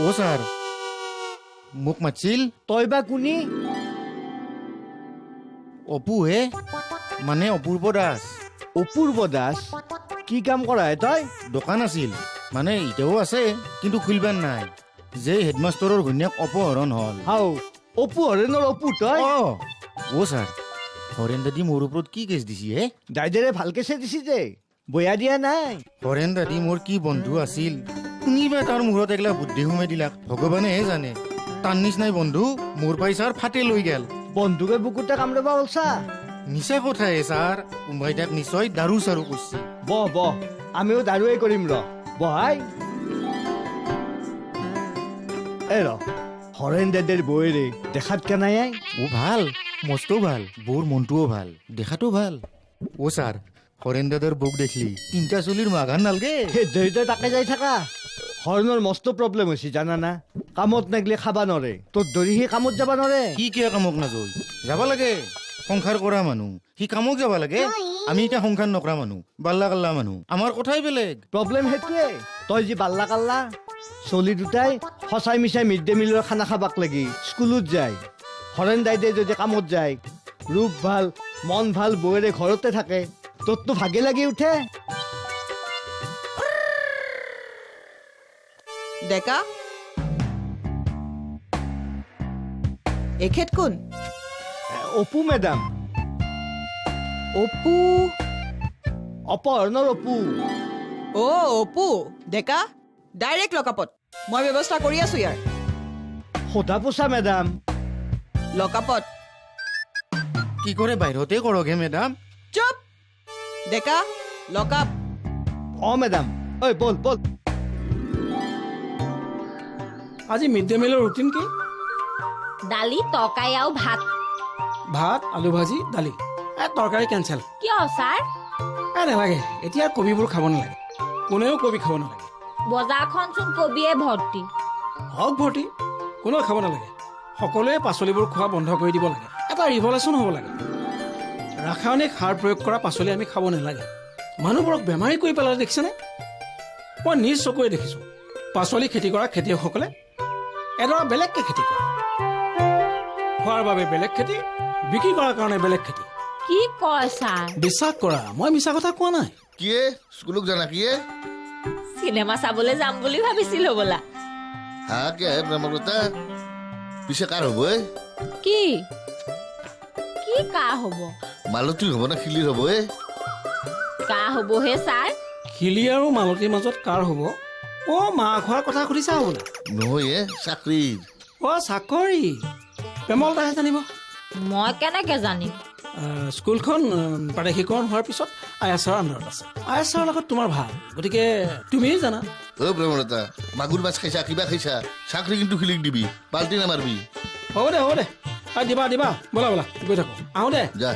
ও sir মোক মাতিছিল তই বা কোনি অপু হে মানে অপূৰ্ব দাস অপূৰ্ব দাস কি কাম কৰা হে তই দোকান আছিল মানে এতিয়াও আছে কিন্তু খুলিবান নাই যে হেডমাষ্টৰৰ ঘৈণীয়েক অপহৰণ হ'ল হাও অপু হৰেণৰ অপু তই অ স্যাৰ হৰেণ দাদী মোৰ ওপৰত কি কেছ দিছি হে দাইদেৰে ভালকে চে দিছি যে বয়া দিয়া নাই হৰেণ দাদী মোৰ কি বন্ধু আছিল শুনিবা তাৰ মূৰত একলা বুদ্ধি সোমাই দিলাক ভগৱানেহে জানে তাৰ নিচিনাই বন্ধু মোৰ পইচাৰ ফাটে লৈ গেল বন্ধুকে বুকুতে কামৰাব ওলছা মিছা কথাহে ছাৰ কোনোবাই তাক নিশ্চয় দাৰু চাৰু কৰিছে বহ বহ আমিও দাৰুৱে কৰিম ৰ বহাই এই ৰ হৰেণ দাইদেৰ বৌৰে দেখাত কেনাই ও ভাল মস্তো ভাল বৌৰ মনটোও ভাল দেখাতো ভাল ও ছাৰ হৰেণ দাদাৰ বৌক দেখলি তিনটা চলিৰ মাঘান নালগে সেই দেউতাই তাকে যাই থাকা হৰণৰ মস্ত প্ৰব্লেম হৈছে জানানা কামত নাগলে খাবা নৰে তোৰ দৰি সি কামত যাবা নৰে কি কিয় কামক নাযায় যাব লাগে সংসাৰ কৰা মানুহ সি কামক যাব লাগে আমি এতিয়া সংসাৰ নকৰা মানুহ বাল্লা কাল্লা মানুহ আমাৰ কথাই বেলেগ প্ৰব্লেম সেইটোৱে তই যি বাল্লা কাল্লা চলি দুটাই সঁচাই মিছাই মিড ডে মিলৰ খানা খাবাক লাগি স্কুলত যায় হৰেণ দাইদে যদি কামত যায় ৰূপ ভাল মন ভাল বৌৰে ঘৰতে থাকে তোৰতো ভাগে লাগি উঠে ডেকা এখেত কোন অপু মেডাম অপু অপহৰণৰ অপু অপু ডেকা ডাইৰেক্ট লকআপত মই ব্যৱস্থা কৰি আছো ইয়াৰ সোধা পোছা মেডাম লকআপত কি কৰে বাহিৰতে কৰকহে মেডাম চুপ ডেকা লকআপ মেডাম ঐ বল বল আজি মিড ডে মিলৰ ৰুটিন কি দালি তৰকাৰী আৰু ভাত ভাত আলু ভাজি দালি তৰকাৰী কেঞ্চেল কিয় ছাৰ নালাগে এতিয়া কবিবোৰ খাব নালাগে কোনেও কবি খাব নালাগে বজাৰখন চোন কবিয়ে ভৰ্তি হওক ভৰ্তি কোনেও খাব নালাগে সকলোৱে পাচলিবোৰ খোৱা বন্ধ কৰি দিব লাগে এটা ৰিভলিউচন হ'ব লাগে ৰাসায়নিক সাৰ প্ৰয়োগ কৰা পাচলি আমি খাব নালাগে মানুহবোৰক বেমাৰী কৰি পেলালে দেখিছেনে মই নিজ চকুৰে দেখিছোঁ পাচলি খেতি কৰা খেতিয়কসকলে এডৰা বেলেগকৈ খেতি কৰে খোৱাৰ বাবে বেলেগ খেতি বিক্ৰী কৰাৰ কাৰণে বেলেগ খেতি কি কয় ছাৰ বিশ্বাস কৰা মই মিছা কথা কোৱা নাই কিয়ে স্কুলক জানা কিয়ে চিনেমা চাবলৈ যাম বুলি ভাবিছিলো বোলা হা কে প্ৰেমলতা পিছে কাৰ হ'ব কি কি কা হ'ব মালতীৰ হ'ব না খিলিৰ হ'ব কা হ'বহে ছাৰ খিলি আৰু মালতীৰ মাজত কাৰ হ'ব মা খোৱাৰ কথা সুধিছা হ'বলা নহয় চাকৰিৰ চাকৰি প্ৰেমলতাহে জানিব মই কেনেকে জানিম স্কুলখন প্ৰাদেশিকৰণ হোৱাৰ পিছত ISR আণ্ডাৰত আছে ISR লগত তোমাৰ ভাল গতিকে তুমিয়ে জানা প্ৰেমলতা মাগুৰ মাছ খাইছা কিবা খাইছা চাকৰি কিন্তু খিলিক দিবি বাল্টি নামাৰবি হ'ব দে দিবা ব'লা গৈ থাকো আহো দে যা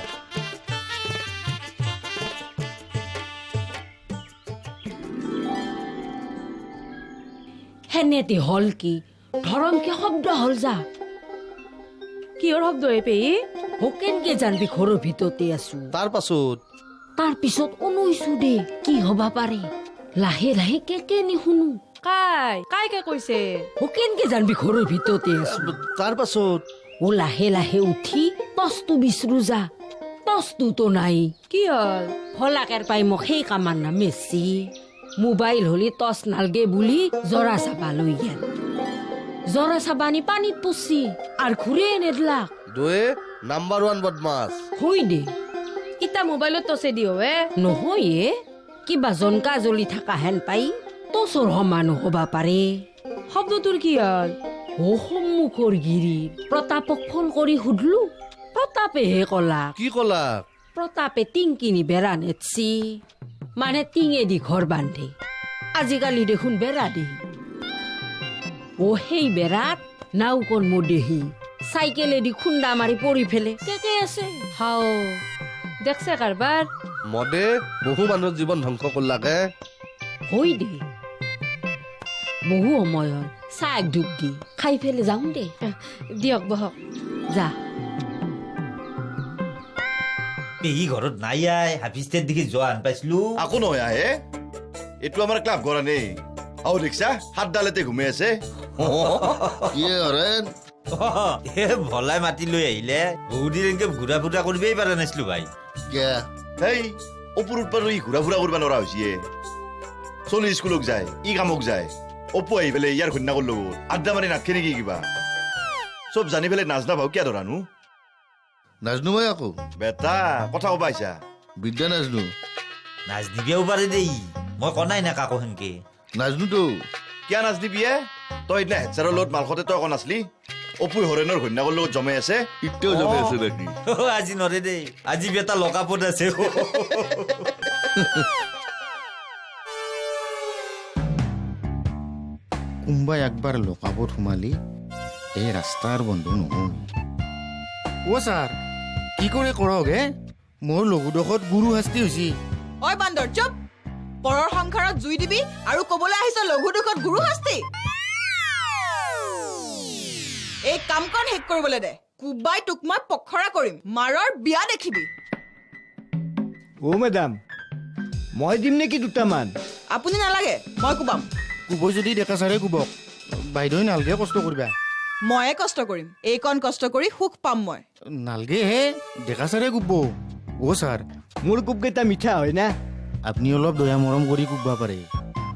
হেনেতি হল কি ধৰমকে শব্দ হল যা কিহৰ শব্দ হে পেহী হোকেনকে জানবি ঘৰৰ ভিতৰতে আছো তাৰ পিছত অনুইছো দে কি হবা পাৰে লাহে লাহে কেকে নুশুনো কাই কে কৈছে হোকেনকে জানবি ঘৰৰ ভিতৰতে আছো তাৰ পাছত লাহে লাহে উঠি টচটো বিচৰু যা টচটোতো নাই কি হল ফলাকেৰ পাই মোক সেই কামাৰ নাম মেচি মোবাইল হলি টচ নালগে বুলি জৰা চাবা লৈ গেল জৰা চাবানি পানীত পচি আৰু ঘূৰে নেদলাক দুয়ে নাম্বাৰ 1 বদমাছ হৈ দে ইটা মোবাইলত টচে দিও নহয় কিবা জনকা জ্বলি থকা হেন পাই টচৰ সমানো হবা পাৰে শব্দটোৰ কি হল সন্মুখৰ গিৰিৰ প্ৰতাপক ফোন কৰি সুধলো প্ৰতাপেহে কলাক কি কলা প্ৰতাপে টিং কিনি বেৰা নেটছি মানে টিঙেদি ঘৰ বান্ধে আজিকালি দেখোন বেৰা দি সেই বেৰাত নাওকণ মদেহি চাইকেলেদি খুন্দা মাৰি পৰি ফেলে কেকে আছে হাও দেখছে কাৰবাৰ মদে বহু মানুহৰ জীৱন ধ্বংস কৰলাকে হৈ দে বহু সময়ত চাহ ধূপ দি খাই ফেলে যাওঁ দে দিয়ক বহক যা পেহী ঘৰত নাই আই হাফিজতেৰ দিকে যোৱা আন পাইছিলো আকৌ নহয় আহে এইটো আমাৰ ক্লাব ঘৰ নেই আৰু দেখিছা হাত ডালেতে ঘুমাই আছে কি হৰেণ এ ভলাই মাতি লৈ আহিলে বহুদিন এনেকে ঘূৰা ফুৰা কৰিবই পৰা নাছিলো ভাই কিয়া হেই অপুৰ উৎপাদন ই ঘূৰা ফুৰা কৰিব নোৱাৰা হৈছে চলি স্কুলক যায় ই কামক যায় অপু আহি পেলাই ইয়াৰ ঘন্যাকৰ লগত আড্ডা মাৰি নাথকে নেকি কিবা চব জানি পেলাই নাজনা ভাও কিয় ধৰানো নাজনো মই আকৌ বেটা কথা ক'বা আহিছা বিদ্যা নাজনো নাচ দিবিও পাৰে দেই মই কনাই না কাকো সেনকে নাজনোতো কিয় নাজনিবি তই সিদিনা হেডচাৰৰ লগত মালখতে তই আকৌ নাচলি অপুই হৰেণৰ ঘন্যাকৰ লগত জমাই আছে এতিয়াও জমে আছে বাকী আজি নৰে দেই আজি বেটা লকাপত আছে কোনোবাই একবাৰ লকাপত সোমালি এই ৰাস্তাৰ বন্ধু নহওঁ অ' ছাৰ কি কৰে কৰক হে মোৰ লঘুদশত গুৰু শাস্তি হৈছে ঐ বান্দৰ চুপ পৰৰ সংসাৰত জুই দিবি আৰু কবলৈ আহিছ লঘু দুখত গুৰু শাস্তি এই কামকণ শেষ কৰিবলৈ দে কুবাই তোক মই পখৰা কৰিম মাৰৰ বিয়া দেখিবি অ' মেডাম মই দিম নেকি দুটামান আপুনি নালাগে মই কোবাম কুবই যদি ডেকা ছাৰে কুবক বাইদেউৱে নালগে কষ্ট কৰিবা ময়ে কষ্ট কৰিম এইকণ কষ্ট কৰি সুখ পাম মই নালগে হে ডেকা ছাৰে কুবব অ' ছাৰ মোৰ কোবকেইটা মিঠা হয় না আপুনি অলপ দয়া মৰম কৰি কুববা পাৰে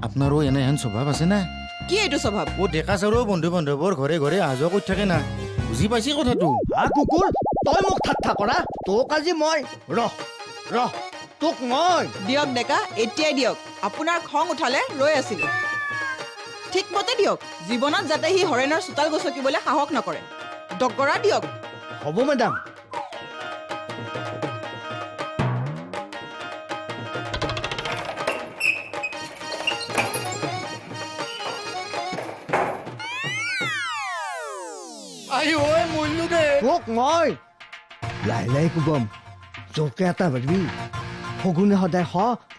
আপোনাৰো এনেহেন স্বভাৱ আছে না কি এইটো স্বভাৱ অ' ডেকা ছাৰো বন্ধু বান্ধৱৰ ঘৰে ঘৰে অহা যোৱা কৰি থাকে না বুজি পাইছি কথাটো হা কুকুৰ তই মোক ঠাট্টা কৰা তোক আজি মই ৰহ তোক মই দিয়ক ডেকা এতিয়াই দিয়ক আপোনাৰ খং উঠালে ৰৈ আছিলো ঠিকমতে দিয়ক জীৱনত যাতে সি হৰেণৰ চোতাল গছকিবলৈ সাহস নকৰে ডকৰা দিয়ক হ'ব মেডাম আই ঐ মৰিলো দে তোক মই লাহে লাহে কোবাম জোকে এটা ভাবি শগুনে সদায়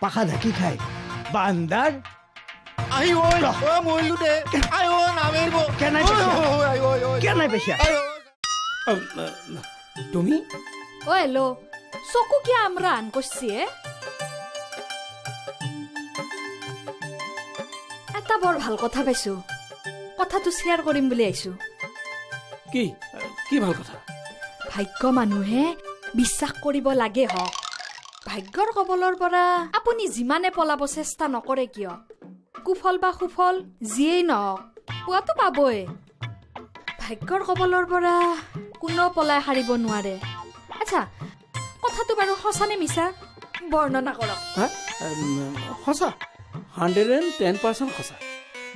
পাখা ঢাকি খায় বান্দাৰ আই ঐ মৰিলো দে আই ঐ নামেৰিব কেনাই পাইছা কেনাই পাইছা তুমি ও হেল্ল' চকু কিয় আমৰা আন কৰছি এটা বৰ ভাল কথা পাইছো কথাটো শ্বেয়াৰ কৰিম বুলি আহিছো কি কি ভাল কথা ভাগ্য মানুহে বিশ্বাস কৰিব লাগে হওক ভাগ্যৰ কবলৰ পৰা আপুনি যিমানে পলাব চেষ্টা নকৰে কিয় কুফল বা সুফল যিয়েই নহওক পোৱাটো পাবই ভাগ্যৰ কবলৰ পৰা কোনো পলাই সাৰিব নোৱাৰে আচ্ছা কথাটো বাৰু সঁচানে মিছা বৰ্ণনা কৰক সঁচা 110% সঁচা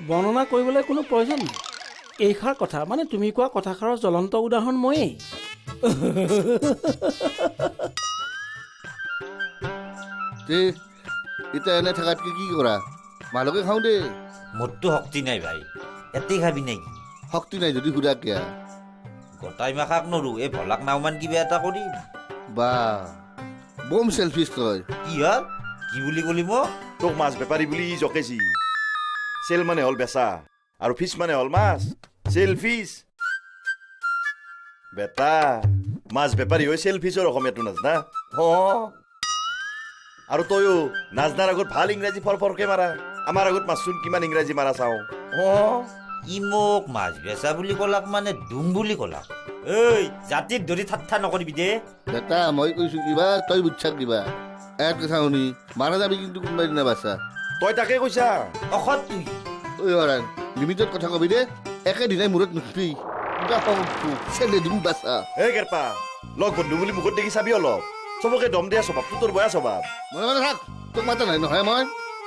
বৰ্ণনা কৰিবলৈ কোনো প্ৰয়োজন নাই এইষাৰ কথা মানে তুমি কোৱা কথাষাৰৰ জ্বলন্ত উদাহৰণ ময়েই এতিয়া এনে থকাতকে কি কৰা মালকে খাওঁ দে মোৰতো শক্তি নাই ভাই এতেই খাবি নেকি শক্তি নাই যদি সুধা কিয়া গোটাই মাখাক নৰো এই ভলাক নাওমান কিবা এটা কৰিম বা বম চেলফিছ তই কি হ'ল কি বুলি কলি মোক তোক মাছ বেপাৰী বুলি ই জকেছি চেল মানে হ'ল বেচা আৰু ফিচ মানে হ'ল মাছ চেল ফিচ বেটা মাছ বেপাৰী হৈ চেল ফিচৰ অসমীয়াটো নাজনা আৰু তয়ো নাজনাৰ আগত ভাল ইংৰাজী ফৰফৰকে মাৰা আমাৰ আগত মাছচোন কিমান ইংৰাজী মাৰা চাওঁ ই মোক মাছ বেচা বুলি কলাক মানে দুম বুলি কলাক ঐ জাতিক ধৰি ঠাট্টা নকৰিবি দে বেটা মই কৈছো কিবা তই বুজছা কিবা এক কথা শুনি মাৰা যাবি কিন্তু কোনোবা দিনা বাচা তই তাকে কৈছা অসৎ তুই ঐ হৰাণ লিমিটত কথা কবি দে একেদিনাই মূৰত নুঠবি চেলে দিম বাচা এই কেৰপা লগ বন্ধু বুলি মুখত দেখি চাবি অলপ চবকে দম দিয়া স্বভাৱটো তোৰ বেয়া স্বভাৱ মনে মনে থাক তোক মাতা নাই নহয় মই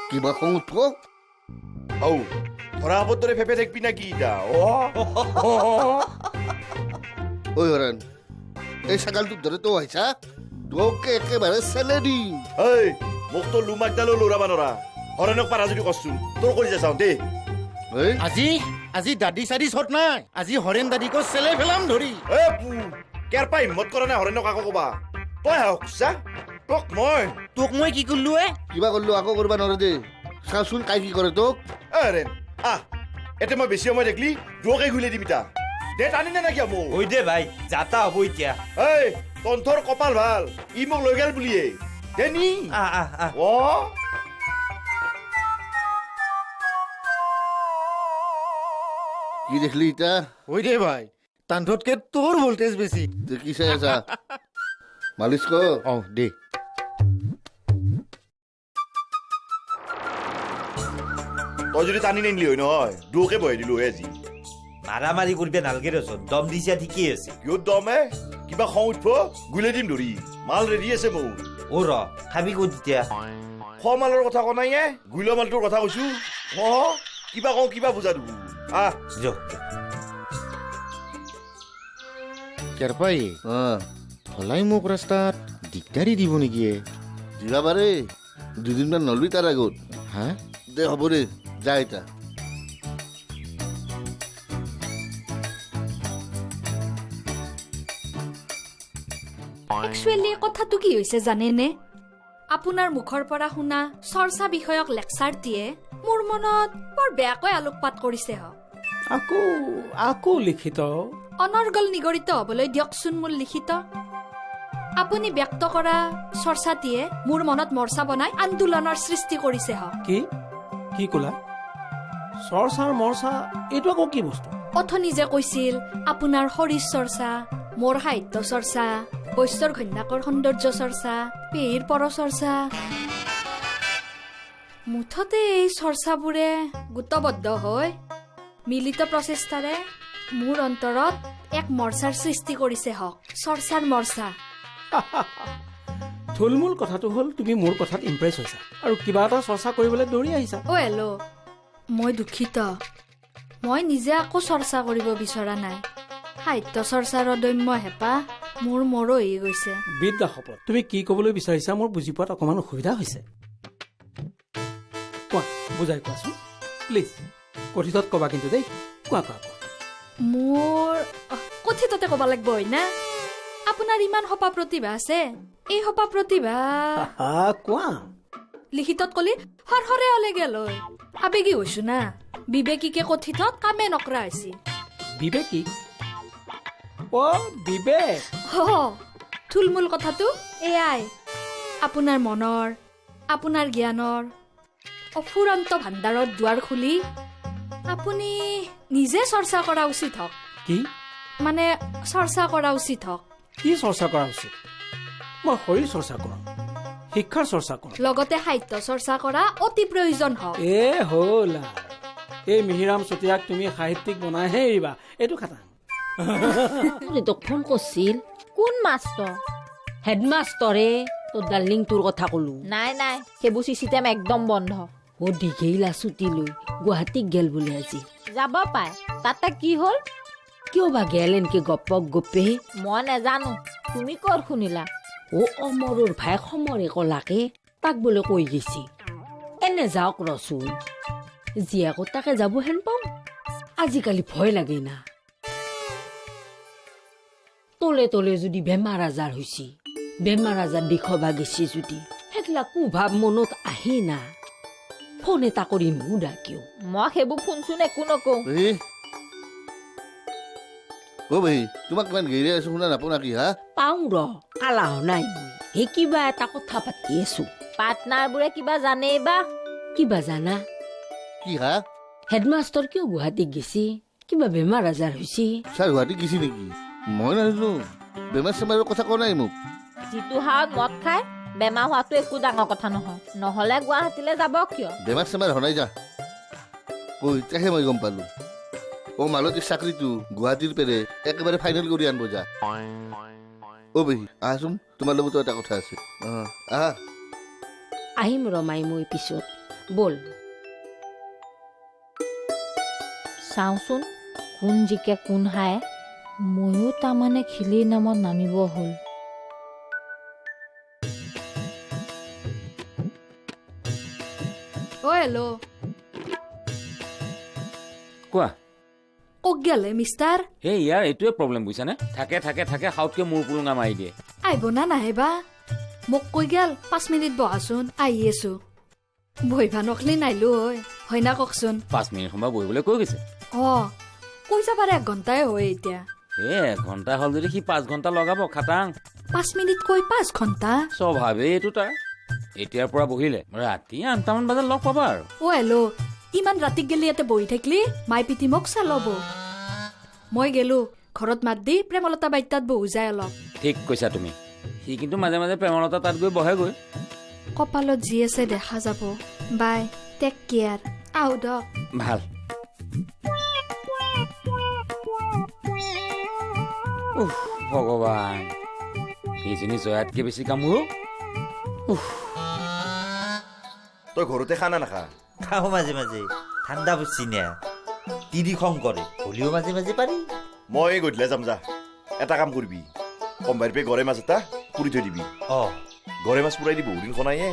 কিবা খং উঠব ঔ ধৰা হবৰ দৰে ফেফে থাকিবি না কি ইতা ঐ হৰাণ এই ছাগালটোক ধৰে তই আহিছা তোকে একেবাৰে চেলে দিম এই মোক তোৰ লুমাকডালো লৰাব নৰা হৰেণক পাৰা যদি কচোন তোৰ কৰি যা চাওঁ দেই এই আজি দাদি চাদি চট নাই আজি হৰেণ দাদিকো চেলে ফেলাম ধৰি এ পু কেৰপা হিম্মত কৰা নাই হৰেণক আকৌ কবা তই হাওক চা তোক তোক মই কি কৰিলো কিবা কৰিলো আকৌ কৰিব নোৱাৰে দেই চাচোন কাই কি কৰে তোক এ হৰেণ আহ এতিয়া মই বেছি সময় দেখলি দুৱকে ঘূলি দিম ইতা দে টানি নে নাকিয়া মোক ঐ দে ভাই যাতা হ'ব এতিয়া এই তন্থৰ কপাল ভাল ই মোক লৈ গেল বুলিয়ে দে নি আহ আহ আহ অ কি কি দেখলি ইটা ওই দে ভাই তান্ধতকে তোর ভোল্টেজ বেশি তুই কি চাই আছা মালিচ কৰ অ দে তই যদি টানি নিলি হয় নহয় দুকে বহাই দিলো হয় আজি মাৰামাৰি কৰিব নালাগে ৰচোন দম দিছা ঠিকেই আছে কিয় দমে কিবা খং উঠব গুলে দিম ধৰি মাল ৰেডি আছে মোৰ অ ৰ খাবি ক'ত তেতিয়া খ মালৰ কথা কোৱা নাই গুইল মালটোৰ কথা কৈছো অ কিবা কওঁ কিবা বুজা দিব আহ যো কেৰপাই অঁ হলাই মোক ৰাস্তাত দিগদাৰি দিব নেকি দিবা পাৰে দুদিনমান নলবি তাৰ আগত হা দে হ'ব দে যা ইটা একচুৱেলি কথাটো কি হৈছে জানেনে আপোনাৰ মুখৰ পৰা শুনা চৰ্চা বিষয়ক লেকচাৰটিয়ে মোৰ মনত বৰ বেয়াকৈ আলোকপাত কৰিছে আকৌ আকৌ লিখিত অনৰ্গল নিগৰিত হবলৈ দিয়কচোন মোৰ লিখিত আপুনি ব্যক্ত কৰা চৰ্চাটিয়ে মোৰ মনত মৰ্চা বনাই আন্দোলনৰ সৃষ্টি কৰিছে কি কি ক'লা চৰ্চাৰ মৰ্চা এইটো আকৌ কি বস্তু অথনি যে কৈছিল আপোনাৰ শৰীৰ চৰ্চা মোৰ সাহিত্য চৰ্চা বৈশ্যৰ ঘন্যাকৰ সৌন্দৰ্য চৰ্চা পেহীৰ পৰ চৰ্চা মুঠতে এই চৰ্চাবোৰে গোটবদ্ধ হৈ মিলিত প্ৰচেষ্টাৰে মোৰ অন্তৰত এক মৰ্চাৰ সৃষ্টি কৰিছে চৰ্চাৰ মৰ্চা থুলমূল কথাটো হ'ল তুমি মোৰ কথাত ইমপ্ৰেছ হৈছা আৰু কিবা এটা চৰ্চা কৰিবলৈ দৌৰি আহিছা অ' হেল্ল' মই দুখিত মই নিজে আকৌ চৰ্চা কৰিব বিচৰা নাই সাহিত্য চৰ্চাৰ অদম্য হেঁপাহ মোৰ মৰহি গৈছে বিদ্যা শপত তুমি কি ক'বলৈ বিচাৰিছা মোৰ বুজি পোৱাত অকণমান অসুবিধা হৈছে কোৱা বুজাই কোৱাচোন প্লিজ কথিতত ক'বা কিন্তু দেই কোৱা কোৱা কোৱা মোৰ কথিততে ক'ব লাগিব হয় না আপোনাৰ ইমান সপা প্ৰতিভা আছে এই সপা প্ৰতিভা কোৱা লিখিতত কলি হৰহৰে হলে গেল আবেগী হৈছো না বিবেকীকে কথিতত কামে নকৰা হৈছে বিবেকী অ বিবেক থুলমূল কথাটো এয়াই আপোনাৰ মনৰ আপোনাৰ জ্ঞানৰ অফুৰন্ত ভাণ্ডাৰত দুৱাৰ খুলি আপুনি নিজে চৰ্চা কৰা উচিত হওক কি মানে চৰ্চা কৰা উচিত হওক কি চৰ্চা কৰা উচিত মই শৰীৰ চৰ্চা কৰোঁ শিক্ষাৰ চৰ্চা কৰোঁ লগতে সাহিত্য চৰ্চা কৰা অতি প্ৰয়োজন হওক এ হ'ল এই মিহিৰাম চুতীয়াক তুমি সাহিত্যিক বনাইহে এৰিবা এইটো খাটাং তোক ফোন কৰিছিল কোন মাষ্টৰ হেডমাষ্টৰে তোৰ ডাৰ্লিং তোৰ কথা ক'লো নাই নাই সেইবোৰ চিষ্টেম একদম বন্ধ অ দীঘেইলা ছুটি লৈ গুৱাহাটীক গেল বোলে আজি যাব পাই তাতে কি হ'ল কিয় বা গেল এনেকে গপক গপে মই নেজানো তুমি ক'ত শুনিলা অ অমৰৰ ভাই সমৰে কলাকে তাক বোলে কৈ গৈছি এনে যাওক ৰচোন জীয়াকো তাকে যাব হেন পাওঁ আজিকালি ভয় লাগে না তলে তলে যদি বেমাৰ আজাৰ হৈছে বেমাৰ আজাৰ দেখুৱাবা গেছি যদি সেইগিলা কুভাৱ মনত আহে না ফোন এটা কৰি নুদা কিয় মই সেইবোৰ ফোন চোন একো নকওঁ অ' ভাই তোমাক কিমান ঘেৰি আছো শুনা নাপাওঁ না কি হা পাওঁ ৰ কালাহ নাই মই সেই কিবা এটা কথা পাতি আছো পাৰ্টনাৰবোৰে কিবা জানেই বা কিবা জানা কি হা হেডমাষ্টৰ কিয় গুৱাহাটীত গেছি কিবা বেমাৰ আজাৰ হৈছে ছাৰ গুৱাহাটীত গেছি নেকি মই নাজানো বেমাৰ চেমাৰৰ কথা কোৱা নাই মোক যিটো হাৰত মদ খাই বেমাৰ হোৱাটো একো ডাঙৰ কথা নহয় নহ'লে গুৱাহাটীলৈ যাব কিয় বেমাৰ চেমাৰ হোৱা নাই যা কৈ এতিয়াহে মই গম পালো অ' মালতীৰ চাকৰিটো গুৱাহাটীৰ পেৰে একেবাৰে ফাইনেল কৰি আনব যা অ' বেহী আহাচোন তোমাৰ লগতো এটা কথা আছে আহা আহিম ৰমাই মই পিছত বল চাওঁচোন কোন জিকে কোন হায় ময়ো তাৰমানে খিলিৰ নামত নামিব হ'ল অ হেল্ল' কোৱা কক গেলে মিষ্টাৰ এই ইয়াৰ এইটোৱে প্ৰব্লেম বুজিছানে থাকে থাকে থাকে সাউতকে মূৰ পুৰুঙা মাৰি দিয়ে আহিব না নাহে বা মোক কৈ গেল 5 মিনিট বহাচোন আহি আছো বহিবা নখলি নাইলো হয় না কওকচোন 5 মিনিট সময় বহিবলৈ কৈ গৈছে কৈ যাবাৰ 1 ঘণ্টাই হয় এতিয়া 1 ঘণ্টা হ'ল যদি সি 5 ঘণ্টা লগাব খাটাং 5 মিনিট কৈ 5 ঘণ্টা স্বভাৱেই এইটো তাৰ এতিয়াৰ পৰা বহিলে ৰাতি 8টামান বজাত লগ পাবা আৰু অ হেল্ল' ইমান ৰাতিক গেলি ইয়াতে বহি থাকিলি মাই পিতি মোক চালব মই গেলো ঘৰত মাত দি প্ৰেমলতা বাইত তাত বহু যায় অলপ ঠিক কৈছা তুমি সি কিন্তু মাজে মাজে প্ৰেমলতা তাত গৈ বহেগৈ কপালত যি আছে দেখা যাব বাই টেক কেয়াৰ আহো দক ভাল উফ ভগৱান সেইজনী জয়াতকৈ বেছি কামোৰো তই ঘৰতে খানা নাখা খাওঁ মাজে মাজে ঠাণ্ডা পৰছি না তিৰি খং কৰে হ'লেও মাজে মাজে পাৰি মই গধূলি যাম যা এটা কাম কৰিবি কম্বাইৰ পে গৰে মাছ এটা পুৰি থৈ দিবি অঁ গৰে মাছ পুৰাই দি বহুদিন খনাইয়ে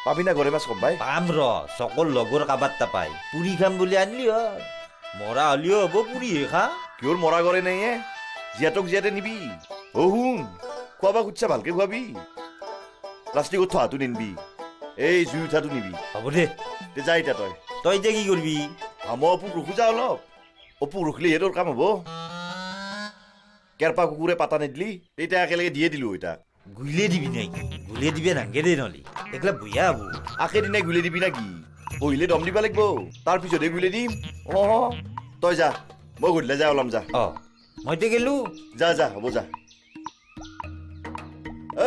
পাবি না গৰে মাছ কম্বাই পাম ৰ চকল লগৰ কাবাৰ তাপাই পুৰি খাম বুলি আনলি হয় মৰা হ'লেও হ'ব পুৰিহে খা কিয়ৰ মৰা গৰে নাই জীয়াতক জীয়াতে নিবি অ শুন খোৱাবা খুটছা ভালকে খুৱাবি প্লাষ্টিকত থোৱাটো নিনবি এই জুই উঠাটো নিবি হ'ব দে তে যা এতিয়া তই তই এতিয়া কি কৰিবি মই অপুক ৰখো যা অলপ অপুক ৰখিলেহে তোৰ কাম হ'ব কেৰপা কুকুৰে পাতা নিদিলি তেতিয়া একেলগে দিয়ে দিলো তাক গুলে দিবি নেকি গুলে দিবে নাংগে দে নহ'লে একলা বঢ়িয়া হ'ব আকেদিনাই গুলি দিবি না কি পহিলে দম দিবা লাগিব তাৰ পিছতহে গুলি দিম তই যা মই গধূলি যাই ওলাম যা অঁ মই এতিয়া গেলো যা যা হ'ব যা ঐ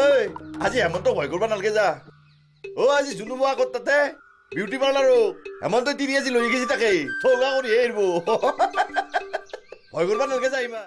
আজি হেমন্ত ভয় কৰিব নালাগে যা আজি জুনু মই আগত তাতে বিউটি পাৰ্লাৰো হেমন্তই তিনি আজি লৈ গৈছে তাকে থৌগা কৰিহে এৰিব ভয় কৰিব নালাগে যা ইমান